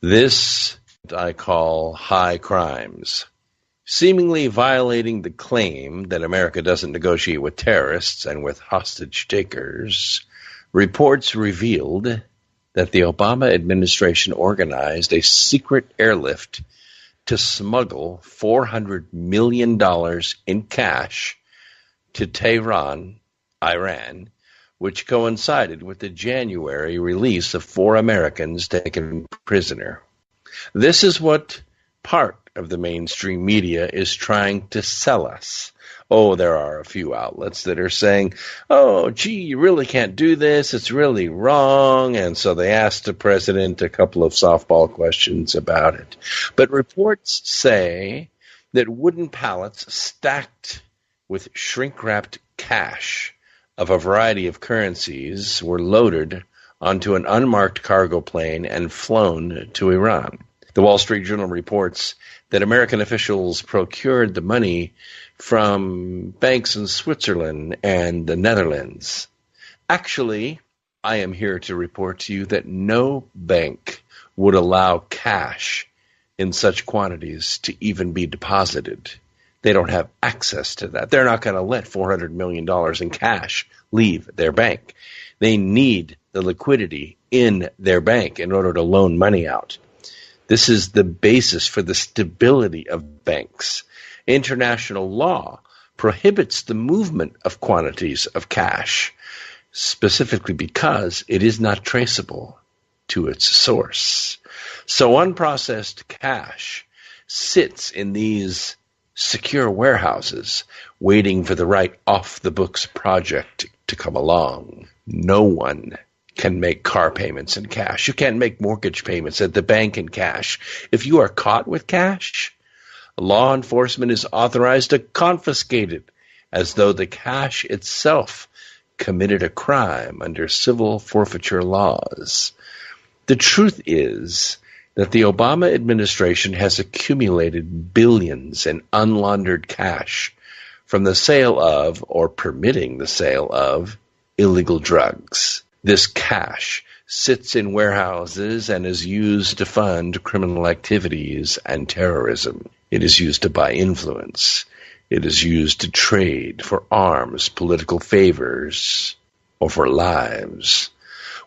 This I call high crimes. Seemingly violating the claim that America doesn't negotiate with terrorists and with hostage takers, reports revealed that the Obama administration organized a secret airlift to smuggle $400 million in cash to Tehran, Iran, which coincided with the January release of 4 Americans taken prisoner. This is what part of the mainstream media is trying to sell us. Oh, there are a few outlets that are saying, oh, gee, you really can't do this. It's really wrong. And so they asked the president a couple of softball questions about it. But reports say that wooden pallets stacked with shrink-wrapped cash of a variety of currencies were loaded onto an unmarked cargo plane and flown to Iran. The Wall Street Journal reports that American officials procured the money from banks in Switzerland and the Netherlands. Actually, I am here to report to you that no bank would allow cash in such quantities to even be deposited. They don't have access to that. They're not going to let $400 million in cash leave their bank. They need the liquidity in their bank in order to loan money out. This is the basis for the stability of banks. International law prohibits the movement of quantities of cash, specifically because it is not traceable to its source. So unprocessed cash sits in these secure warehouses waiting for the right off-the-books project to come along. No one can make car payments in cash. You can't make mortgage payments at the bank in cash. If you are caught with cash, law enforcement is authorized to confiscate it as though the cash itself committed a crime under civil forfeiture laws. The truth is that the Obama administration has accumulated billions in unlaundered cash from the sale of, or permitting the sale of, illegal drugs. This cash sits in warehouses and is used to fund criminal activities and terrorism. It is used to buy influence. It is used to trade for arms, political favors, or for lives.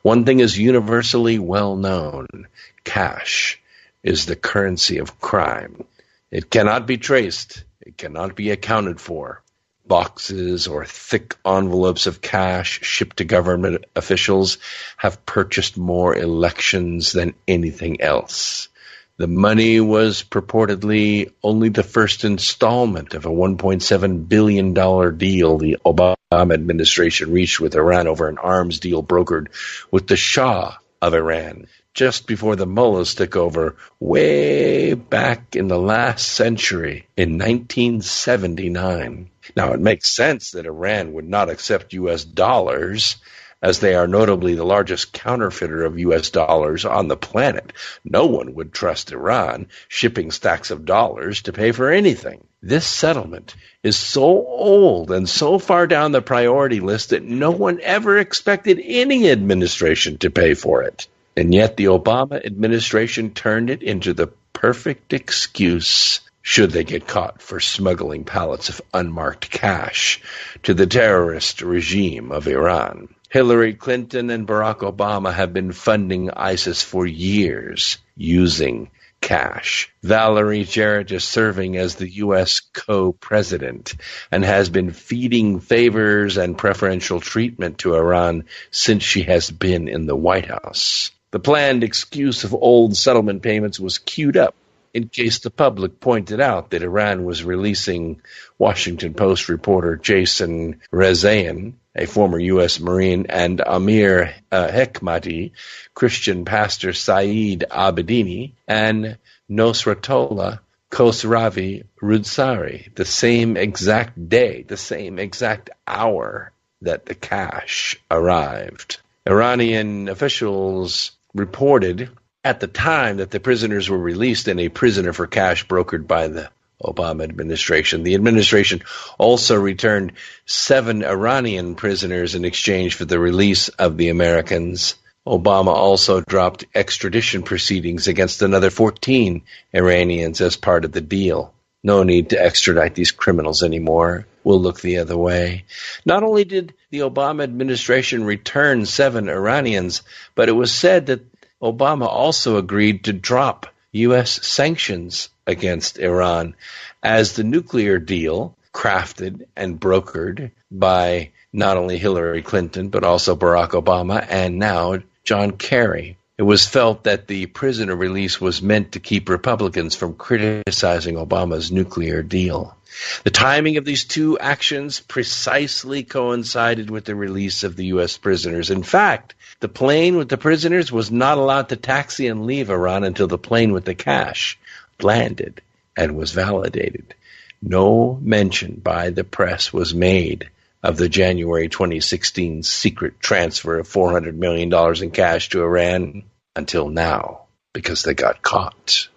One thing is universally well known. Cash is the currency of crime. It cannot be traced. It cannot be accounted for. Boxes or thick envelopes of cash shipped to government officials have purchased more elections than anything else. The money was purportedly only the first installment of a $1.7 billion deal the Obama administration reached with Iran over an arms deal brokered with the Shah of Iran just before the mullahs took over way back in the last century in 1979. Now, it makes sense that Iran would not accept U.S. dollars, as they are notably the largest counterfeiter of U.S. dollars on the planet. No one would trust Iran shipping stacks of dollars to pay for anything. This settlement is so old and so far down the priority list that no one ever expected any administration to pay for it. And yet the Obama administration turned it into the perfect excuse should they get caught for smuggling pallets of unmarked cash to the terrorist regime of Iran. Hillary Clinton and Barack Obama have been funding ISIS for years using cash. Valerie Jarrett is serving as the U.S. co-president and has been feeding favors and preferential treatment to Iran since she has been in the White House. The planned excuse of old settlement payments was queued up in case the public pointed out that Iran was releasing Washington Post reporter Jason Rezaian, a former U.S. Marine, and Amir Hekmati, Christian pastor Saeed Abedini, and Nosratollah Khosravi Roodsari, the same exact day, the same exact hour that the cash arrived. Iranian officials reported at the time that the prisoners were released in a prisoner for cash brokered by the Obama administration. The administration also returned 7 Iranian prisoners in exchange for the release of the Americans. Obama also dropped extradition proceedings against another 14 Iranians as part of the deal. No need to extradite these criminals anymore. We'll look the other way. Not only did the Obama administration return 7 Iranians, but it was said that Obama also agreed to drop U.S. sanctions against Iran as the nuclear deal, crafted and brokered by not only Hillary Clinton, but also Barack Obama and now John Kerry. It was felt that the prisoner release was meant to keep Republicans from criticizing Obama's nuclear deal. The timing of these two actions precisely coincided with the release of the U.S. prisoners. In fact, the plane with the prisoners was not allowed to taxi and leave Iran until the plane with the cash landed and was validated. No mention by the press was made of the January 2016 secret transfer of $400 million in cash to Iran until now, because they got caught.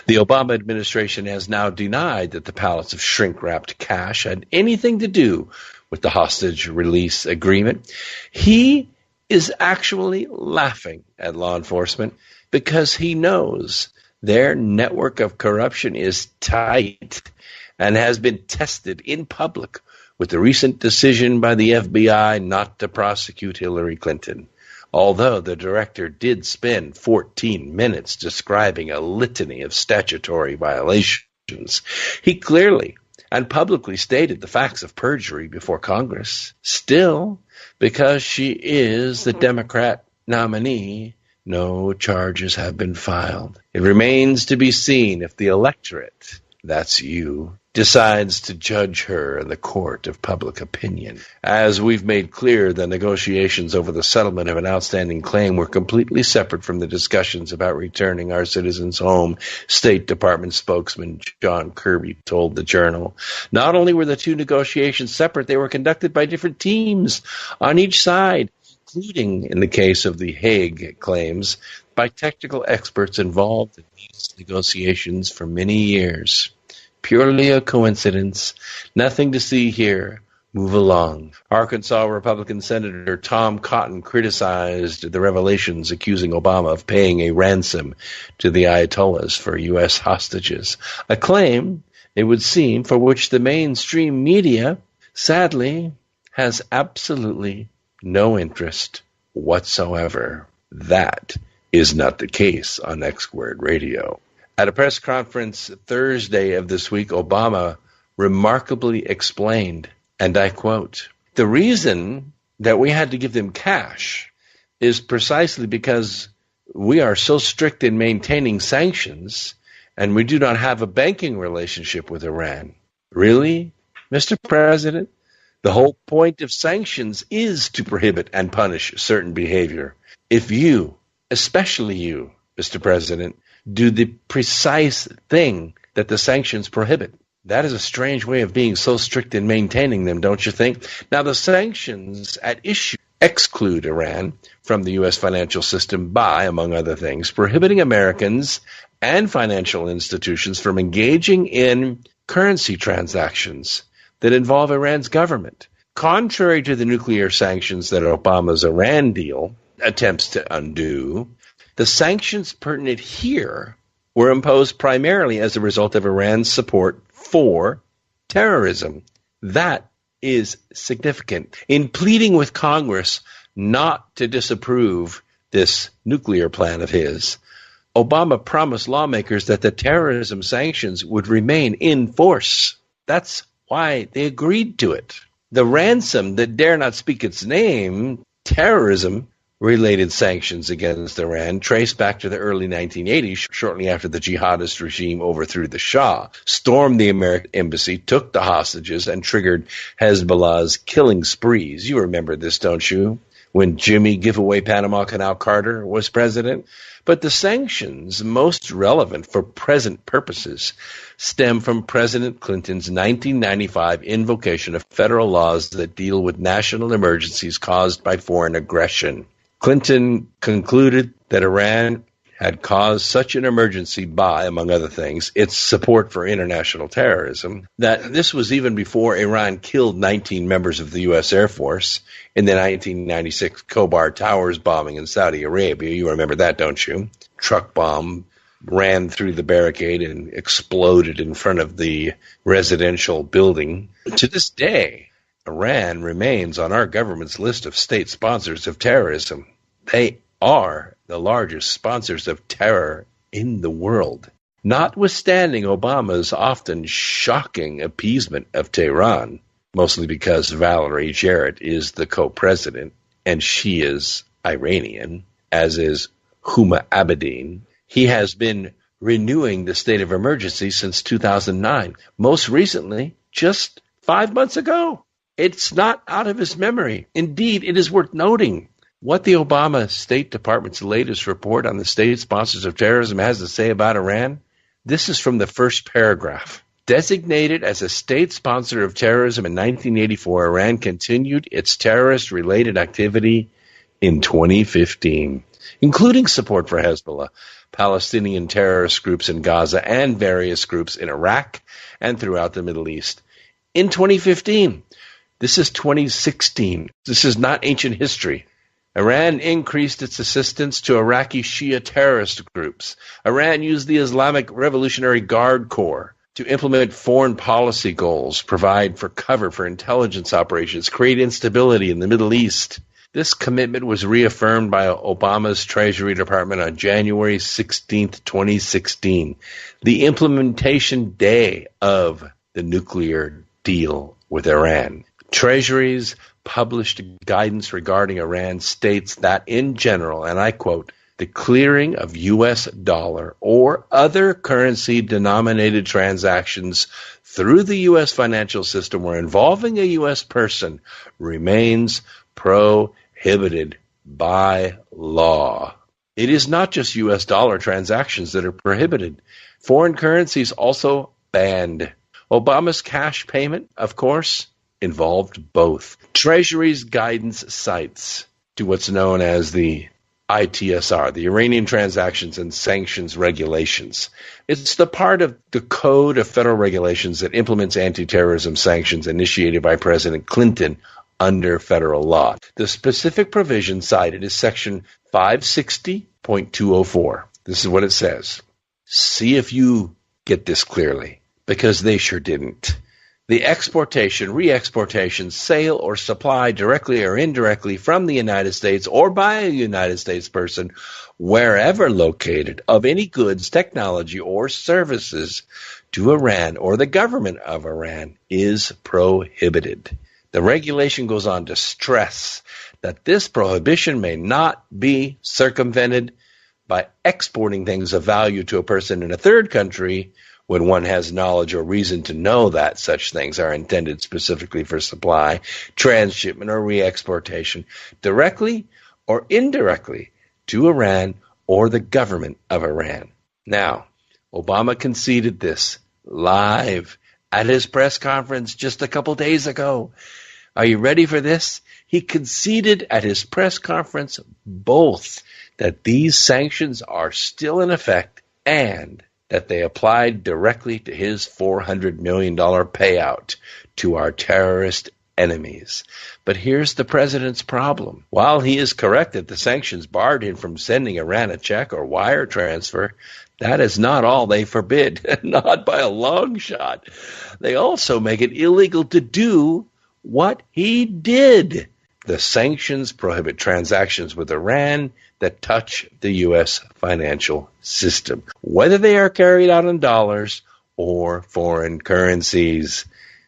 The Obama administration has now denied that the pallets of shrink-wrapped cash had anything to do with the hostage release agreement. He is actually laughing at law enforcement because he knows their network of corruption is tight and has been tested in public with the recent decision by the FBI not to prosecute Hillary Clinton. Although the director did spend 14 minutes describing a litany of statutory violations, he clearly and publicly stated the facts of perjury before Congress. Still, because she is the Democrat nominee, no charges have been filed. It remains to be seen if the electorate, that's you, decides to judge her in the court of public opinion. As we've made clear, the negotiations over the settlement of an outstanding claim were completely separate from the discussions about returning our citizens home, State Department spokesman John Kirby told the Journal. Not only were the two negotiations separate, they were conducted by different teams on each side, including, in the case of the Hague claims, by technical experts involved in these negotiations for many years. Purely a coincidence. Nothing to see here. Move along. Arkansas Republican Senator Tom Cotton criticized the revelations accusing Obama of paying a ransom to the Ayatollahs for U.S. hostages, a claim, it would seem, for which the mainstream media, sadly, has absolutely no interest whatsoever. That is not the case on X Squared Radio. At a press conference Thursday of this week, Obama remarkably explained, and I quote, "The reason that we had to give them cash is precisely because we are so strict in maintaining sanctions and we do not have a banking relationship with Iran." Really, Mr. President? The whole point of sanctions is to prohibit and punish certain behavior. If you, especially you, Mr. President, do the precise thing that the sanctions prohibit. That is a strange way of being so strict in maintaining them, don't you think? Now, the sanctions at issue exclude Iran from the U.S. financial system by, among other things, prohibiting Americans and financial institutions from engaging in currency transactions that involve Iran's government. Contrary to the nuclear sanctions that Obama's Iran deal attempts to undo, the sanctions pertinent here were imposed primarily as a result of Iran's support for terrorism. That is significant. In pleading with Congress not to disapprove this nuclear plan of his, Obama promised lawmakers that the terrorism sanctions would remain in force. That's why they agreed to it. The ransom that dare not speak its name, terrorism-related sanctions against Iran, trace back to the early 1980s, shortly after the jihadist regime overthrew the Shah, stormed the American embassy, took the hostages, and triggered Hezbollah's killing sprees. You remember this, don't you? When Jimmy Giveaway Panama Canal Carter was president. But the sanctions most relevant for present purposes stem from President Clinton's 1995 invocation of federal laws that deal with national emergencies caused by foreign aggression. Clinton concluded that Iran had caused such an emergency by, among other things, its support for international terrorism, that this was even before Iran killed 19 members of the U.S. Air Force in the 1996 Khobar Towers bombing in Saudi Arabia. You remember that, don't you? Truck bomb ran through the barricade and exploded in front of the residential building. To this day, Iran remains on our government's list of state sponsors of terrorism. They are the largest sponsors of terror in the world. Notwithstanding Obama's often shocking appeasement of Tehran, mostly because Valerie Jarrett is the co-president and she is Iranian, as is Huma Abedin, he has been renewing the state of emergency since 2009, most recently just 5 months ago. It's not out of his memory. Indeed, it is worth noting what the Obama State Department's latest report on the state sponsors of terrorism has to say about Iran. This is from the first paragraph. Designated as a state sponsor of terrorism in 1984, Iran continued its terrorist-related activity in 2015, including support for Hezbollah, Palestinian terrorist groups in Gaza, and various groups in Iraq and throughout the Middle East. In 2015, this is 2016. This is not ancient history. Iran increased its assistance to Iraqi Shia terrorist groups. Iran used the Islamic Revolutionary Guard Corps to implement foreign policy goals, provide for cover for intelligence operations, create instability in the Middle East. This commitment was reaffirmed by Obama's Treasury Department on January 16, 2016, the implementation day of the nuclear deal with Iran. Treasury's published guidance regarding Iran states that, in general, and I quote, the clearing of U.S. dollar or other currency-denominated transactions through the U.S. financial system or involving a U.S. person remains prohibited by law. It is not just U.S. dollar transactions that are prohibited. Foreign currencies also banned. Obama's cash payment, of course, involved both. Treasury's guidance cites to what's known as the ITSR, the Iranian Transactions and Sanctions Regulations. It's the part of the Code of Federal Regulations that implements anti-terrorism sanctions initiated by President Clinton under federal law. The specific provision cited is Section 560.204. This is what it says. See if you get this clearly, because they sure didn't. The exportation, re-exportation, sale, or supply directly or indirectly from the United States or by a United States person, wherever located, of any goods, technology, or services to Iran or the government of Iran is prohibited. The regulation goes on to stress that this prohibition may not be circumvented by exporting things of value to a person in a third country when one has knowledge or reason to know that such things are intended specifically for supply, transshipment, or re-exportation, directly or indirectly to Iran or the government of Iran. Now, Obama conceded this live at his press conference just a couple days ago. Are you ready for this? He conceded at his press conference both that these sanctions are still in effect and that they applied directly to his $400 million payout to our terrorist enemies. But here's the president's problem. While he is correct that the sanctions barred him from sending Iran a check or wire transfer, that is not all they forbid, not by a long shot. They also make it illegal to do what he did. The sanctions prohibit transactions with Iran that touch the U.S. financial system, whether they are carried out in dollars or foreign currencies.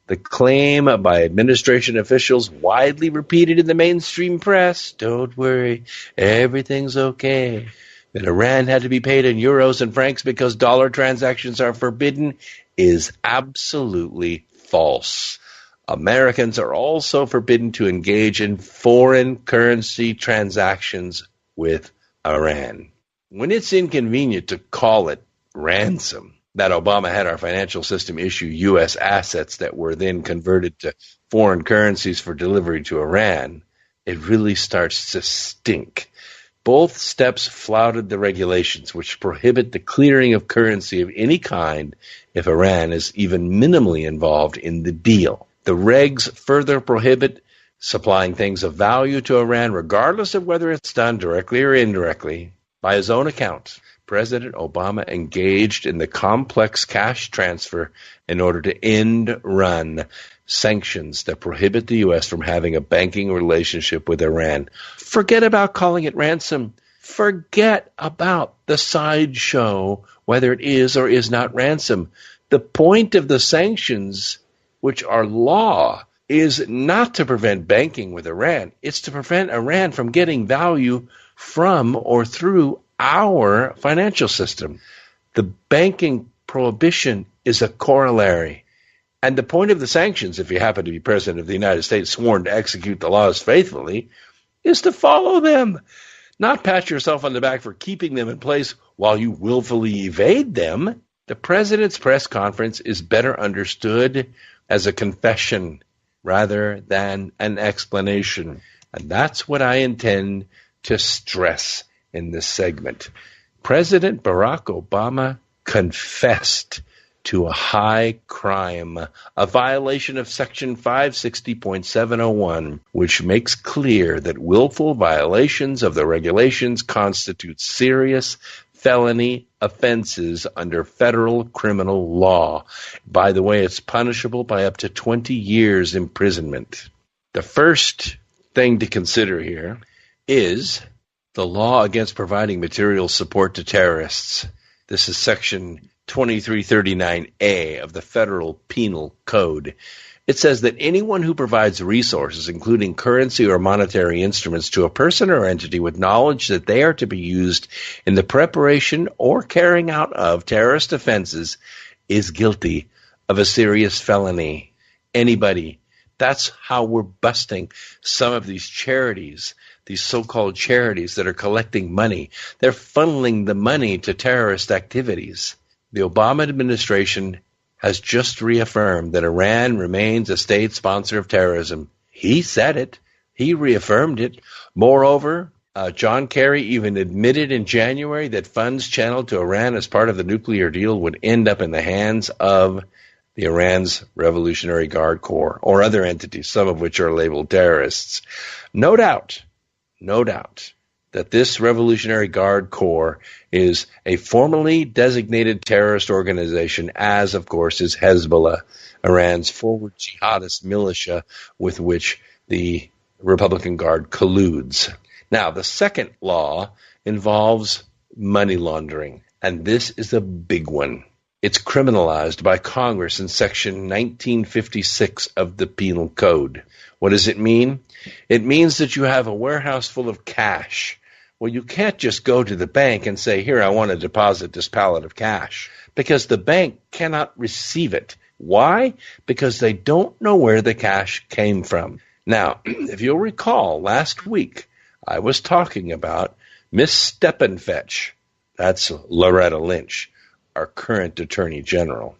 The claim by administration officials, widely repeated in the mainstream press, don't worry, everything's okay, that Iran had to be paid in euros and francs because dollar transactions are forbidden, is absolutely false. Americans are also forbidden to engage in foreign currency transactions with Iran. When it's inconvenient to call it ransom, that Obama had our financial system issue U.S. assets that were then converted to foreign currencies for delivery to Iran, it really starts to stink. Both steps flouted the regulations, which prohibit the clearing of currency of any kind if Iran is even minimally involved in the deal. The regs further prohibit supplying things of value to Iran, regardless of whether it's done directly or indirectly. By his own account, President Obama engaged in the complex cash transfer in order to end-run sanctions that prohibit the U.S. from having a banking relationship with Iran. Forget about calling it ransom. Forget about the sideshow, whether it is or is not ransom. The point of the sanctions, which are law, is not to prevent banking with Iran. It's to prevent Iran from getting value from or through our financial system. The banking prohibition is a corollary. And the point of the sanctions, if you happen to be President of the United States sworn to execute the laws faithfully, is to follow them, not pat yourself on the back for keeping them in place while you willfully evade them. The President's press conference is better understood as a confession rather than an explanation. And that's what I intend to stress in this segment. President Barack Obama confessed to a high crime, a violation of Section 560.701, which makes clear that willful violations of the regulations constitute serious felony offenses under federal criminal law. By the way, it's punishable by up to 20 years imprisonment. The first thing to consider here is the law against providing material support to terrorists. This is Section 2339A of the Federal Penal Code. It says that anyone who provides resources, including currency or monetary instruments, to a person or entity with knowledge that they are to be used in the preparation or carrying out of terrorist offenses is guilty of a serious felony. Anybody. That's how we're busting some of these charities, these so-called charities that are collecting money. They're funneling the money to terrorist activities. The Obama administration has just reaffirmed that Iran remains a state sponsor of terrorism. He said it. He reaffirmed it. Moreover, John Kerry even admitted in January that funds channeled to Iran as part of the nuclear deal would end up in the hands of the Iran's Revolutionary Guard Corps or other entities, some of which are labeled terrorists. No doubt that this Revolutionary Guard Corps is a formally designated terrorist organization, as, of course, is Hezbollah, Iran's forward jihadist militia with which the Republican Guard colludes. Now, the second law involves money laundering, and this is a big one. It's criminalized by Congress in Section 1956 of the Penal Code. What does it mean? It means that you have a warehouse full of cash. Well, you can't just go to the bank and say, here, I want to deposit this pallet of cash, because the bank cannot receive it. Why? Because they don't know where the cash came from. Now, if you'll recall, last week I was talking about Miss Steppenfetch. That's Loretta Lynch, our current Attorney General.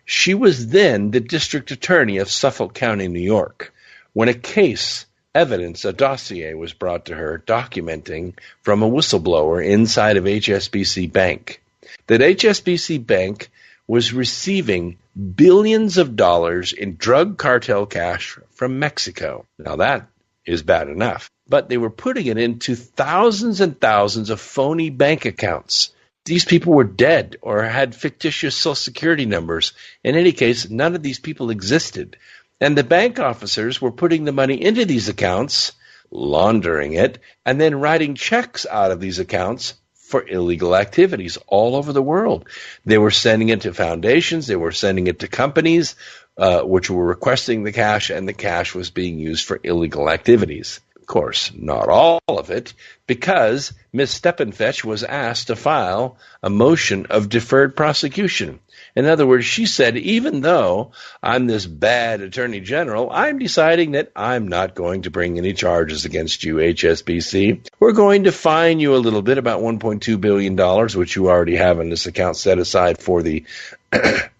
She was then the District Attorney of Suffolk County, New York, when a case, evidence, a dossier was brought to her documenting from a whistleblower inside of HSBC Bank that HSBC Bank was receiving billions of dollars in drug cartel cash from Mexico. Now that is bad enough, but they were putting it into thousands and thousands of phony bank accounts. These people were dead or had fictitious Social Security numbers. In any case, none of these people existed. And the bank officers were putting the money into these accounts, laundering it, and then writing checks out of these accounts for illegal activities all over the world. They were sending it to foundations. They were sending it to companies which were requesting the cash, and the cash was being used for illegal activities. Of course, not all of it, because Ms. Steppenfetch was asked to file a motion of deferred prosecution. In other words, she said, even though I'm this bad Attorney General, I'm deciding that I'm not going to bring any charges against you, HSBC. We're going to fine you a little bit, about $1.2 billion, which you already have in this account set aside for the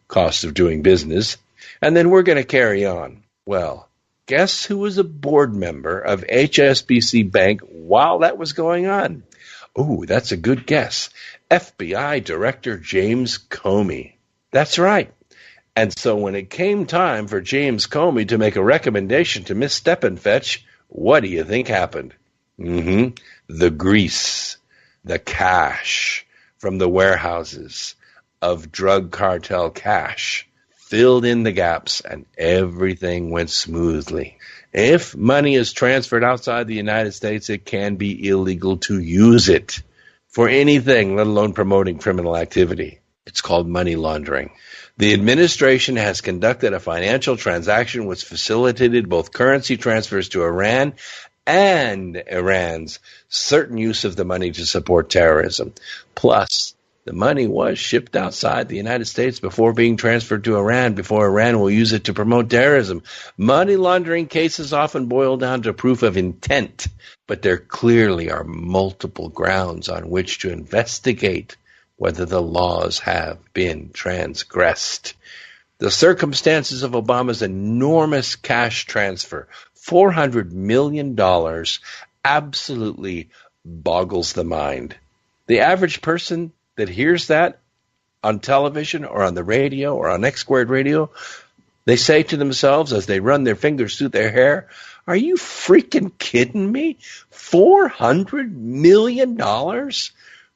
cost of doing business. And then we're going to carry on. Well, guess who was a board member of HSBC Bank while that was going on? Ooh, that's a good guess. FBI Director James Comey. That's right. And so when it came time for James Comey to make a recommendation to Miss Steppenfetch, what do you think happened? The grease, the cash from the warehouses of drug cartel cash filled in the gaps, and everything went smoothly. If money is transferred outside the United States, it can be illegal to use it for anything, let alone promoting criminal activity. It's called money laundering. The administration has conducted a financial transaction which facilitated both currency transfers to Iran and Iran's certain use of the money to support terrorism. Plus, the money was shipped outside the United States before being transferred to Iran, before Iran will use it to promote terrorism. Money laundering cases often boil down to proof of intent, but there clearly are multiple grounds on which to investigate whether the laws have been transgressed. The circumstances of Obama's enormous cash transfer, $400 million, absolutely boggles the mind. The average person that hears that on television or on the radio or on X Squared Radio, they say to themselves as they run their fingers through their hair, are you freaking kidding me? $400 million?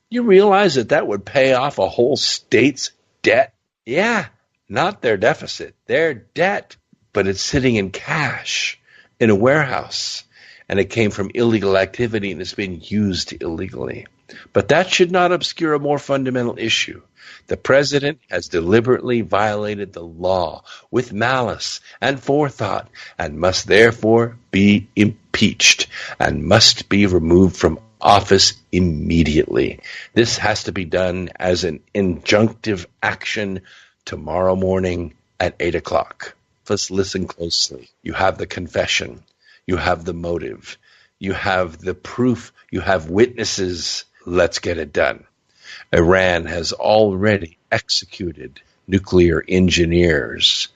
You realize that would pay off a whole state's debt? Yeah, not their deficit, their debt. But it's sitting in cash in a warehouse, and it came from illegal activity and it's been used illegally. But that should not obscure a more fundamental issue. The president has deliberately violated the law with malice and forethought and must therefore be impeached and must be removed from office immediately. This has to be done as an injunctive action tomorrow morning at 8 o'clock. Let's listen closely. You have the confession. You have the motive. You have the proof. You have witnesses. Let's get it done. Iran has already executed nuclear engineers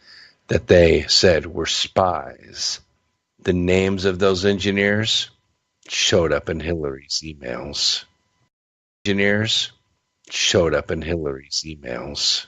that they said were spies. The names of those engineers showed up in Hillary's emails. Engineers showed up in Hillary's emails.